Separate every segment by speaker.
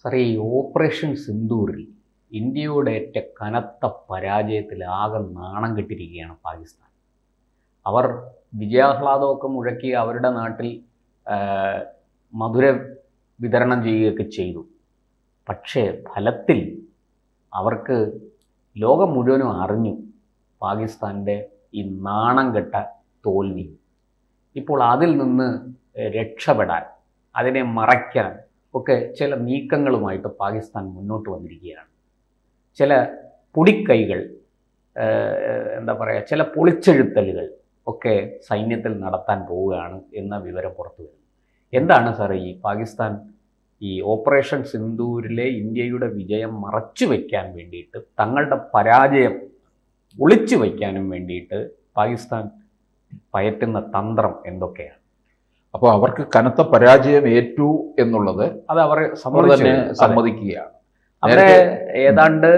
Speaker 1: സാറേ, ഈ ഓപ്പറേഷൻ സിന്ദൂറിൽ ഇന്ത്യയുടെ ഏറ്റ കനത്ത പരാജയത്തിൽ ആകെ നാണം കെട്ടിരിക്കുകയാണ് പാകിസ്ഥാൻ. അവർ വിജയാഹ്ലാദമൊക്കെ മുഴക്കി അവരുടെ നാട്ടിൽ മധുര വിതരണം ചെയ്യുകയൊക്കെ ചെയ്തു. പക്ഷേ ഫലത്തിൽ അവർക്ക് ലോകം മുഴുവനും അറിഞ്ഞു പാകിസ്ഥാൻ്റെ ഈ നാണം കെട്ട തോൽവി. ഇപ്പോൾ അതിൽ നിന്ന് രക്ഷപ്പെടാൻ, അതിനെ മറയ്ക്കാൻ ഒക്കെ ചില നീക്കങ്ങളുമായിട്ട് പാകിസ്ഥാൻ മുന്നോട്ട് വന്നിരിക്കുകയാണ്. ചില പൊടിക്കൈകൾ, എന്താ പറയുക, ചില പൊളിച്ചെഴുത്തലുകൾ ഒക്കെ സൈന്യത്തിൽ നടത്താൻ പോവുകയാണ് എന്ന വിവരം പുറത്തു വരുന്നു. എന്താണ് സാർ ഈ പാകിസ്ഥാൻ ഈ ഓപ്പറേഷൻ സിന്ദൂരിലെ ഇന്ത്യയുടെ വിജയം മറച്ചു വയ്ക്കാൻ വേണ്ടിയിട്ട്, തങ്ങളുടെ പരാജയം ഒളിച്ചു വയ്ക്കാനും വേണ്ടിയിട്ട് പാകിസ്ഥാൻ പയറ്റുന്ന തന്ത്രം എന്തൊക്കെയാണ്?
Speaker 2: അപ്പോൾ അവർക്ക് കനത്ത പരാജയം ഏറ്റു എന്നുള്ളത്
Speaker 1: അത് അവർ
Speaker 2: തന്നെ സമ്മതിക്കുകയാണ്.
Speaker 1: അവിടെ ഏതാണ്ട്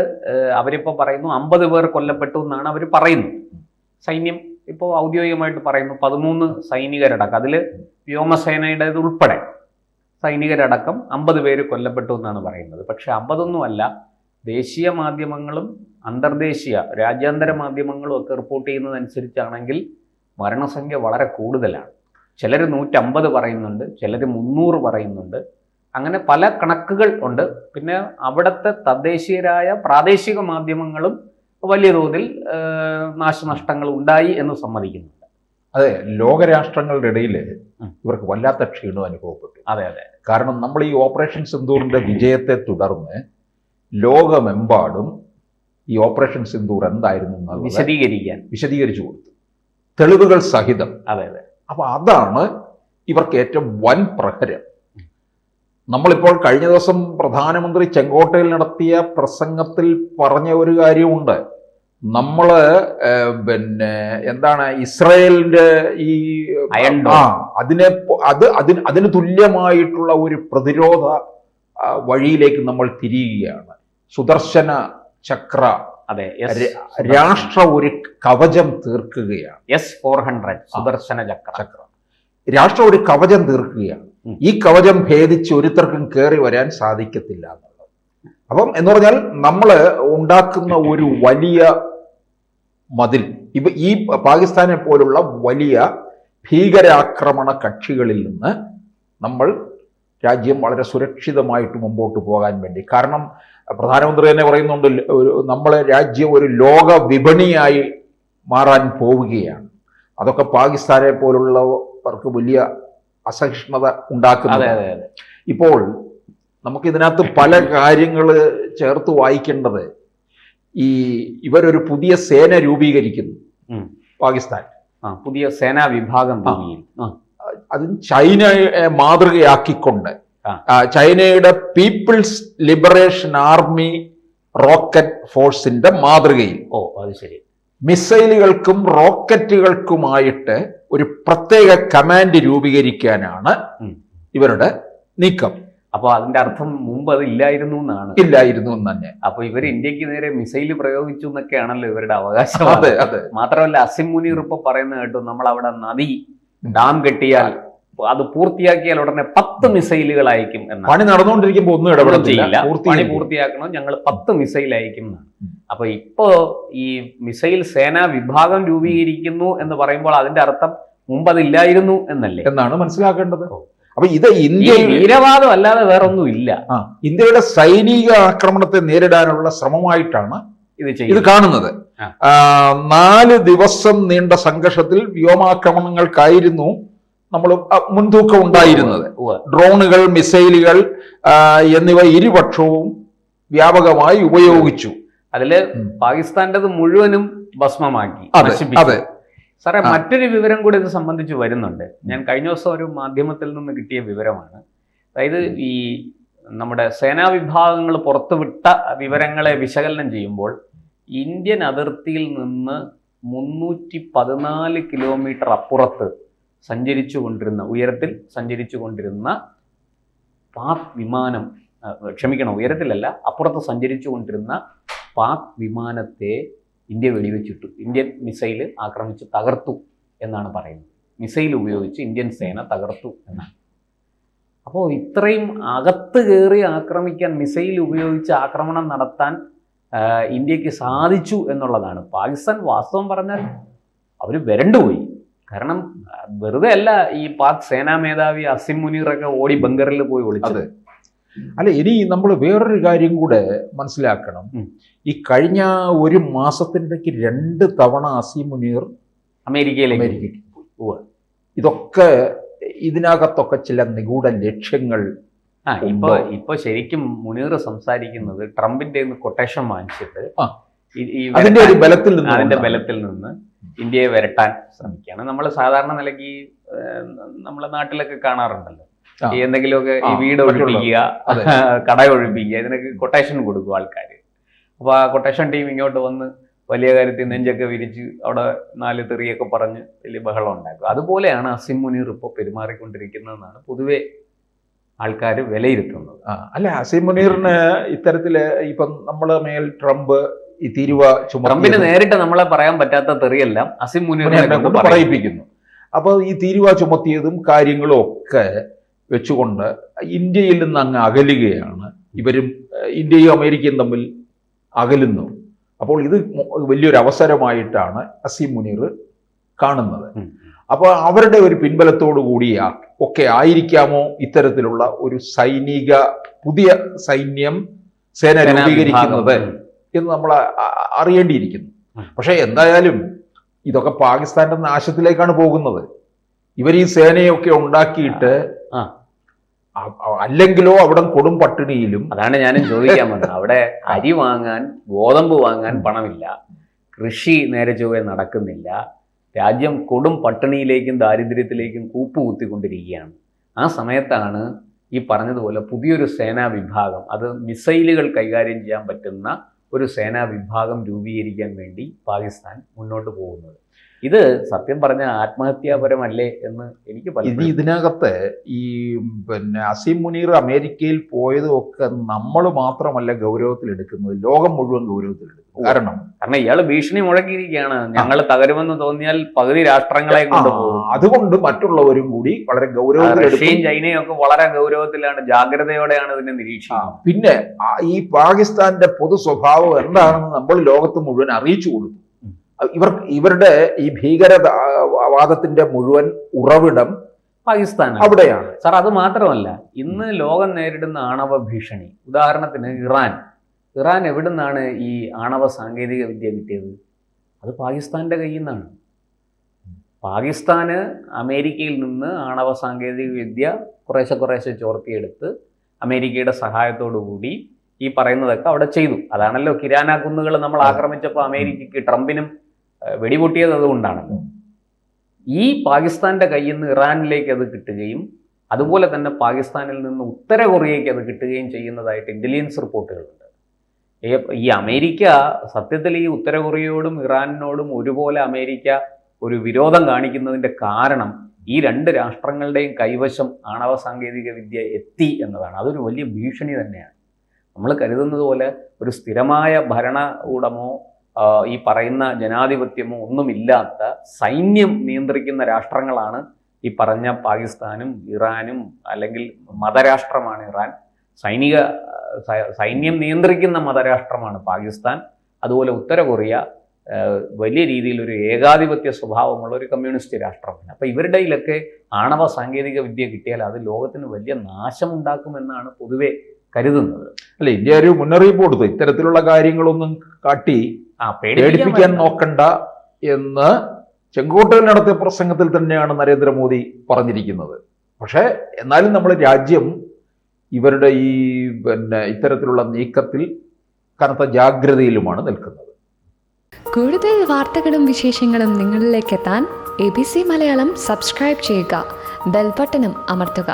Speaker 1: അവരിപ്പോൾ പറയുന്നു 50 പേർ കൊല്ലപ്പെട്ടു എന്നാണ് അവർ പറയുന്നത്. സൈന്യം ഇപ്പോൾ ഔദ്യോഗികമായിട്ട് പറയുന്നു 13 സൈനികരടക്കം, അതിൽ വ്യോമസേനയുടേത് ഉൾപ്പെടെ സൈനികരടക്കം 50 പേര് കൊല്ലപ്പെട്ടു എന്നാണ് പറയുന്നത്. പക്ഷെ 50ഒന്നുമല്ല, ദേശീയ മാധ്യമങ്ങളും അന്തർദേശീയ രാജ്യാന്തര മാധ്യമങ്ങളും ഒക്കെ റിപ്പോർട്ട് ചെയ്യുന്നതനുസരിച്ചാണെങ്കിൽ മരണസംഖ്യ വളരെ കൂടുതലാണ്. ചിലർ 150 പറയുന്നുണ്ട്, ചിലർ 300 പറയുന്നുണ്ട്. അങ്ങനെ പല കണക്കുകൾ ഉണ്ട്. പിന്നെ അവിടുത്തെ തദ്ദേശീയരായ പ്രാദേശിക മാധ്യമങ്ങളും വലിയ തോതിൽ നാശനഷ്ടങ്ങൾ ഉണ്ടായി എന്ന് സമ്മതിക്കുന്നുണ്ട്.
Speaker 2: അതെ, ലോകരാഷ്ട്രങ്ങളുടെ ഇടയിൽ ഇവർക്ക് വല്ലാത്ത ക്ഷീണം അനുഭവപ്പെട്ടു.
Speaker 1: അതെ അതെ,
Speaker 2: കാരണം നമ്മൾ ഈ ഓപ്പറേഷൻ സിന്ദൂറിന്റെ വിജയത്തെ തുടർന്ന് ലോകമെമ്പാടും ഈ ഓപ്പറേഷൻ സിന്ദൂർ എന്തായിരുന്നു എന്നുള്ളത് വിശദീകരിച്ചു കൊടുത്തു, തെളിവുകൾ സഹിതം.
Speaker 1: അതെ അതെ.
Speaker 2: അപ്പൊ അതാണ് ഇവർക്ക് ഏറ്റവും വൻ പ്രഹരം. നമ്മളിപ്പോൾ കഴിഞ്ഞ ദിവസം പ്രധാനമന്ത്രി ചെങ്കോട്ടയിൽ നടത്തിയ പ്രസംഗത്തിൽ പറഞ്ഞ ഒരു കാര്യമുണ്ട്. നമ്മള് എന്താണ് ഇസ്രായേലിന്റെ ഈ അതിന് തുല്യമായിട്ടുള്ള ഒരു പ്രതിരോധ വഴിയിലേക്ക് നമ്മൾ തിരിയുകയാണ്. സുദർശന ചക്ര,
Speaker 1: അതെ,
Speaker 2: രാഷ്ട്ര ഒരു കവചം തീർക്കുകയാണ്.
Speaker 1: S-400 സുദർശന ചക്ര,
Speaker 2: രാഷ്ട്ര ഒരു കവചം തീർക്കുകയാണ്. ഈ കവചം ഭേദിച്ച് ഒരുത്തർക്കും കയറി വരാൻ സാധിക്കത്തില്ല എന്നുള്ളത്. അപ്പം എന്ന് പറഞ്ഞാൽ നമ്മൾ ഉണ്ടാക്കുന്ന ഒരു വലിയ മതിൽ, ഈ പാകിസ്ഥാനെ പോലുള്ള വലിയ ഭീകരാക്രമണ കക്ഷികളിൽ നിന്ന് നമ്മൾ രാജ്യം വളരെ സുരക്ഷിതമായിട്ട് മുമ്പോട്ട് പോകാൻ വേണ്ടി, കാരണം പ്രധാനമന്ത്രി തന്നെ പറയുന്നുണ്ട്, നമ്മളെ രാജ്യം ഒരു ലോക വിപണിയായി മാറാൻ പോവുകയാണ്. അതൊക്കെ പാകിസ്ഥാനെ പോലുള്ളവർക്ക് വലിയ അസഹിഷ്ണുത ഉണ്ടാക്കുന്നത്. ഇപ്പോൾ നമുക്കിതിനകത്ത് പല കാര്യങ്ങൾ ചേർത്ത് വായിക്കേണ്ടത്, ഇവരൊരു പുതിയ സേന രൂപീകരിക്കുന്നു പാകിസ്ഥാൻ,
Speaker 1: പുതിയ സേനാ വിഭാഗം.
Speaker 2: അതും ചൈനയെ മാതൃകയാക്കിക്കൊണ്ട്, ചൈനയുടെ പീപ്പിൾസ് ലിബറേഷൻ ആർമി റോക്കറ്റ് ഫോഴ്സിന്റെ മാതൃകയിൽ
Speaker 1: അത് ശരി,
Speaker 2: മിസൈലുകൾക്കും റോക്കറ്റുകൾക്കുമായിട്ട് ഒരു പ്രത്യേക കമാൻഡ് രൂപീകരിക്കാനാണ് ഇവരുടെ നീക്കം.
Speaker 1: അപ്പൊ അതിന്റെ അർത്ഥം മുമ്പ് അത് ഇല്ലായിരുന്നു എന്നാണ്?
Speaker 2: ഇല്ലായിരുന്നു എന്ന് തന്നെ.
Speaker 1: അപ്പൊ ഇവർ ഇന്ത്യക്ക് നേരെ മിസൈൽ പ്രയോഗിച്ചു എന്നൊക്കെയാണല്ലോ ഇവരുടെ അവകാശം.
Speaker 2: അതെ അതെ.
Speaker 1: മാത്രമല്ല അസിം മുനീർ ഇപ്പൊ പറയുന്ന കേട്ടു, നമ്മൾ അവിടെ നദി ഡാം കെട്ടിയാൽ അത് പൂർത്തിയാക്കിയാൽ ഉടനെ 10 മിസൈലുകൾ അയക്കും എന്നാണ്.
Speaker 2: പണി നടന്നുകൊണ്ടിരിക്കുമ്പോൾ ഒന്നും ഇടപെടില്ല,
Speaker 1: പണി പൂർത്തിയാക്കണം, ഞങ്ങൾ 10 മിസൈൽ അയക്കും എന്നാണ്. അപ്പൊ ഇപ്പോ ഈ മിസൈൽ സേനാ വിഭാഗം രൂപീകരിക്കുന്നു എന്ന് പറയുമ്പോൾ അതിന്റെ അർത്ഥം മുമ്പ് അതില്ലായിരുന്നു എന്നല്ലേ
Speaker 2: എന്നാണ് മനസ്സിലാക്കേണ്ടത്. അപ്പൊ ഇത് ഇന്ത്യ
Speaker 1: വീരവാദം അല്ലാതെ വേറൊന്നും ഇല്ല.
Speaker 2: ഇന്ത്യയുടെ സൈനിക ആക്രമണത്തെ നേരിടാനുള്ള ശ്രമമായിട്ടാണ് ഇത് കാണുന്നത്. 4 ദിവസം നീണ്ട സംഘർഷത്തിൽ വ്യോമാക്രമണങ്ങൾക്കായിരുന്നു നമ്മൾ മുൻതൂക്കം ഉണ്ടായിരുന്നത്. ഡ്രോണുകൾ, മിസൈലുകൾ എന്നിവ ഇരുപക്ഷവും വ്യാപകമായി ഉപയോഗിച്ചു.
Speaker 1: അതില് പാകിസ്ഥാന്റേത് മുഴുവനും ഭസ്മമാക്കി.
Speaker 2: അതെ
Speaker 1: സാറേ, മറ്റൊരു വിവരം കൂടി ഇത് സംബന്ധിച്ച് വരുന്നുണ്ട്. ഞാൻ കഴിഞ്ഞ ദിവസം ഒരു മാധ്യമത്തിൽ നിന്ന് കിട്ടിയ വിവരമാണ്. അതായത് ഈ നമ്മുടെ സേനാ വിഭാഗങ്ങൾ പുറത്തുവിട്ട വിവരങ്ങളെ വിശകലനം ചെയ്യുമ്പോൾ ഇന്ത്യൻ അതിർത്തിയിൽ നിന്ന് 314 കിലോമീറ്റർ അപ്പുറത്ത് ഉയരത്തിൽ സഞ്ചരിച്ചു കൊണ്ടിരുന്ന പാക് വിമാനം, ഉയരത്തിലല്ല, അപ്പുറത്ത് സഞ്ചരിച്ചു കൊണ്ടിരുന്ന പാക് വിമാനത്തെ ഇന്ത്യ വെടിവെച്ചിട്ടു. ഇന്ത്യൻ മിസൈൽ ആക്രമിച്ച് തകർത്തു എന്നാണ് പറയുന്നത്. മിസൈൽ ഉപയോഗിച്ച് ഇന്ത്യൻ സേന തകർത്തു എന്നാണ്. അപ്പോൾ ഇത്രയും അകത്ത് കയറി ആക്രമിക്കാൻ, മിസൈൽ ഉപയോഗിച്ച് ആക്രമണം നടത്താൻ ഇന്ത്യക്ക് സാധിച്ചു എന്നുള്ളതാണ്. പാകിസ്ഥാൻ വാസ്തവം പറഞ്ഞാൽ അവർ വരണ്ടുപോയി. കാരണം വെറുതെ അല്ല ഈ പാക് സേനാ മേധാവി അസിം മുനീറൊക്കെ ഓടി ബങ്കറിൽ പോയി ഒളിച്ചത്.
Speaker 2: അല്ല, ഇനി നമ്മൾ വേറൊരു കാര്യം കൂടെ മനസ്സിലാക്കണം. ഈ കഴിഞ്ഞ ഒരു മാസത്തിനിടയ്ക്ക് 2 തവണ അസിം മുനീർ അമേരിക്കയിലേക്ക് പോവുക. ഇതൊക്കെ ഇതിനകത്തൊക്കെ ചില നിഗൂഢ ലക്ഷ്യങ്ങൾ.
Speaker 1: ഇപ്പൊ ശരിക്കും മുനീർ സംസാരിക്കുന്നത് ട്രംപിന്റെ കൊട്ടേഷൻ വാങ്ങിച്ചിട്ട്
Speaker 2: അതിന്റെ
Speaker 1: ബലത്തിൽ നിന്ന് ഇന്ത്യയെ വരട്ടാൻ ശ്രമിക്കുകയാണ്. നമ്മൾ സാധാരണ നിലയ്ക്ക് നമ്മളെ നാട്ടിലൊക്കെ കാണാറുണ്ടല്ലോ, എന്തെങ്കിലുമൊക്കെ ഈ വീട് ഒഴിപ്പിക്കുക, കട ഒഴിപ്പിക്കുക, ഇതിനൊക്കെ കൊട്ടേഷൻ കൊടുക്കും ആൾക്കാർ. അപ്പോൾ ആ കൊട്ടേഷൻ ടീം ഇങ്ങോട്ട് വന്ന് വലിയ കാര്യത്തിൽ നെഞ്ചൊക്കെ വിരിച്ച് അവിടെ 4 തെറിയൊക്കെ പറഞ്ഞ് വലിയ ബഹളം ഉണ്ടാക്കും. അതുപോലെയാണ് അസിം മുനീർ ഇപ്പോൾ പെരുമാറിക്കൊണ്ടിരിക്കുന്നതെന്നാണ് പൊതുവെ ആൾക്കാർ വിലയിരുത്തുന്നത്.
Speaker 2: അല്ല, അസിം മുനീറിന് ഇത്തരത്തില് ഇപ്പം നമ്മളെ മേൽ ട്രംപ് ഈ തീരുവ
Speaker 1: ട്രംപിന് നേരിട്ട് നമ്മളെ പറയാൻ പറ്റാത്ത തെറിയെല്ലാം അസിം മുനീറിനെ കൊണ്ട്
Speaker 2: പറയിപ്പിക്കുന്നു. അപ്പോൾ ഈ തീരുവ ചുമത്തിയതും കാര്യങ്ങളും ഒക്കെ വെച്ചുകൊണ്ട് ഇന്ത്യയിൽ നിന്ന് അങ്ങ് അകലുകയാണ്. ഇവരും ഇന്ത്യയും അമേരിക്കയും തമ്മിൽ അകലുന്നു. അപ്പോൾ ഇത് വലിയൊരു അവസരമായിട്ടാണ് അസിം മുനീർ കാണുന്നത്. അപ്പോൾ അവരുടെ ഒരു പിൻബലത്തോടു കൂടിയ ഒക്കെ ആയിരിക്കാമോ ഇത്തരത്തിലുള്ള ഒരു പുതിയ സേന രൂപീകരിക്കുന്നത് എന്ന് നമ്മൾ അറിയേണ്ടിയിരിക്കുന്നു. പക്ഷെ എന്തായാലും ഇതൊക്കെ പാകിസ്ഥാന്റെ നാശത്തിലേക്കാണ് പോകുന്നത്. ഇവർ ഈ സേനയൊക്കെ ഉണ്ടാക്കിയിട്ട് അല്ലെങ്കിലോ അവിടെ കൊടും പട്ടിണിയിലും.
Speaker 1: അതാണ് ഞാനും ചോദിക്കാൻ വന്നത്. അവിടെ അരി വാങ്ങാൻ, ഗോതമ്പ് വാങ്ങാൻ പണമില്ല, കൃഷി നേരെ ചൊവ്വേ നടക്കുന്നില്ല, രാജ്യം കൊടും പട്ടിണിയിലേക്കും ദാരിദ്ര്യത്തിലേക്കും കൂപ്പുകുത്തിക്കൊണ്ടിരിക്കുകയാണ്. ആ സമയത്താണ് ഈ പറഞ്ഞതുപോലെ പുതിയൊരു സേനാ വിഭാഗം, അത് മിസൈലുകൾ കൈകാര്യം ചെയ്യാൻ പറ്റുന്ന ഒരു സേനാ വിഭാഗം രൂപീകരിക്കാൻ വേണ്ടി പാകിസ്ഥാൻ മുന്നോട്ട് പോകുന്നത്. ഇത് സത്യം പറഞ്ഞ ആത്മഹത്യാപരമല്ലേ എന്ന് എനിക്ക്
Speaker 2: ഇതിനകത്ത് ഈ അസിം മുനീർ അമേരിക്കയിൽ പോയതും ഒക്കെ നമ്മൾ മാത്രമല്ല ഗൗരവത്തിലെടുക്കുന്നത്, ലോകം മുഴുവൻ ഗൗരവത്തിലെടുക്കും. കാരണം
Speaker 1: ഇയാൾ ഭീഷണി മുഴക്കിയിരിക്കുകയാണ്, ഞങ്ങൾ തകരുമെന്ന് തോന്നിയാൽ പകുതി രാഷ്ട്രങ്ങളെ കൊണ്ടുപോകും.
Speaker 2: അതുകൊണ്ട് മറ്റുള്ളവരും കൂടി വളരെ ഗൗരവത്തിൽ,
Speaker 1: റഷ്യയും ചൈനയും ഒക്കെ വളരെ ഗൗരവത്തിലാണ്, ജാഗ്രതയോടെയാണ് ഇതിനെ നിരീക്ഷിക്കുന്നത്.
Speaker 2: പിന്നെ ഈ പാകിസ്ഥാന്റെ പൊതു സ്വഭാവം എന്താണെന്ന് നമ്മൾ ലോകത്ത് മുഴുവൻ അറിയിച്ചു കൊടുത്തു. ഇവരുടെ ഈ ഭീകരവാദത്തിന്റെ മുഴുവൻ ഉറവിടം
Speaker 1: പാകിസ്ഥാൻ
Speaker 2: അവിടെയാണ്.
Speaker 1: സാർ, അത് മാത്രമല്ല, ഇന്ന് ലോകം നേരിടുന്ന ആണവ ഭീഷണി, ഉദാഹരണത്തിന് ഇറാൻ എവിടെ നിന്നാണ് ഈ ആണവ സാങ്കേതിക വിദ്യ കിട്ടിയത്? അത് പാകിസ്ഥാന്റെ കയ്യിൽ നിന്നാണ്. പാകിസ്ഥാന് അമേരിക്കയിൽ നിന്ന് ആണവ സാങ്കേതിക വിദ്യ കുറേശ്ശെ ചോർത്തിയെടുത്ത് അമേരിക്കയുടെ സഹായത്തോടു കൂടി ഈ പറയുന്നതൊക്കെ അവിടെ ചെയ്തു. അതാണല്ലോ കിരാന കുന്നുകൾ നമ്മൾ ആക്രമിച്ചപ്പോൾ അമേരിക്കയ്ക്ക്, ട്രംപിനും വെടിപൊട്ടിയത് അതുകൊണ്ടാണല്ലോ. ഈ പാകിസ്ഥാന്റെ കയ്യിൽ നിന്ന് ഇറാനിലേക്ക് അത് കിട്ടുകയും അതുപോലെ തന്നെ പാകിസ്ഥാനിൽ നിന്ന് ഉത്തര കൊറിയയ്ക്ക് അത് കിട്ടുകയും ചെയ്യുന്നതായിട്ട് ഇന്റലിജൻസ് റിപ്പോർട്ടുകളുണ്ട്. ഈ അമേരിക്ക സത്യത്തിൽ ഈ ഉത്തര കൊറിയയോടും ഇറാനിനോടും ഒരുപോലെ അമേരിക്ക ഒരു വിരോധം കാണിക്കുന്നതിൻ്റെ കാരണം ഈ 2 രാഷ്ട്രങ്ങളുടെയും കൈവശം ആണവ സാങ്കേതിക വിദ്യ എത്തി എന്നതാണ്. അതൊരു വലിയ ഭീഷണി തന്നെയാണ്. നമ്മൾ കരുതുന്നത് പോലെ ഒരു സ്ഥിരമായ ഭരണകൂടമോ ഈ പറയുന്ന ജനാധിപത്യമോ ഒന്നുമില്ലാത്ത സൈന്യം നിയന്ത്രിക്കുന്ന രാഷ്ട്രങ്ങളാണ് ഈ പറഞ്ഞ പാകിസ്ഥാനും ഇറാനും. അല്ലെങ്കിൽ മതരാഷ്ട്രമാണ് ഇറാൻ, സൈന്യം നിയന്ത്രിക്കുന്ന മതരാഷ്ട്രമാണ് പാകിസ്ഥാൻ. അതുപോലെ ഉത്തര കൊറിയ വലിയ രീതിയിലൊരു ഏകാധിപത്യ സ്വഭാവമുള്ള ഒരു കമ്മ്യൂണിസ്റ്റ് രാഷ്ട്രമാണ്. അപ്പോൾ ഇവരുടെയിലൊക്കെ ആണവ സാങ്കേതിക വിദ്യ കിട്ടിയാൽ അത് ലോകത്തിന് വലിയ നാശമുണ്ടാക്കുമെന്നാണ് പൊതുവെ കരുതുന്നത്.
Speaker 2: അല്ല, ഇന്ത്യ ഒരു മുന്നറിയിപ്പ് കൊടുത്തു, ഇത്തരത്തിലുള്ള കാര്യങ്ങളൊന്നും കാട്ടി പേടിപ്പിക്കാൻ നോക്കണ്ട എന്ന് ചെങ്കോട്ടയിൽ നടത്തിയ പ്രസംഗത്തിൽ തന്നെയാണ് നരേന്ദ്രമോദി പറഞ്ഞിരിക്കുന്നത്. പക്ഷേ എന്നാലും നമ്മൾ രാജ്യം ഇവരുടെ ഈ ഇത്തരത്തിലുള്ള നീക്കത്തിൽ കനത്ത ജാഗ്രതയിലുമാണ് നിൽക്കുന്നത്.
Speaker 3: കൂടുതൽ വാർത്തകളും വിശേഷങ്ങളും നിങ്ങളിലേക്ക് എത്താൻ ABC മലയാളം സബ്സ്ക്രൈബ് ചെയ്യുക, ബെൽ ബട്ടണും അമർത്തുക.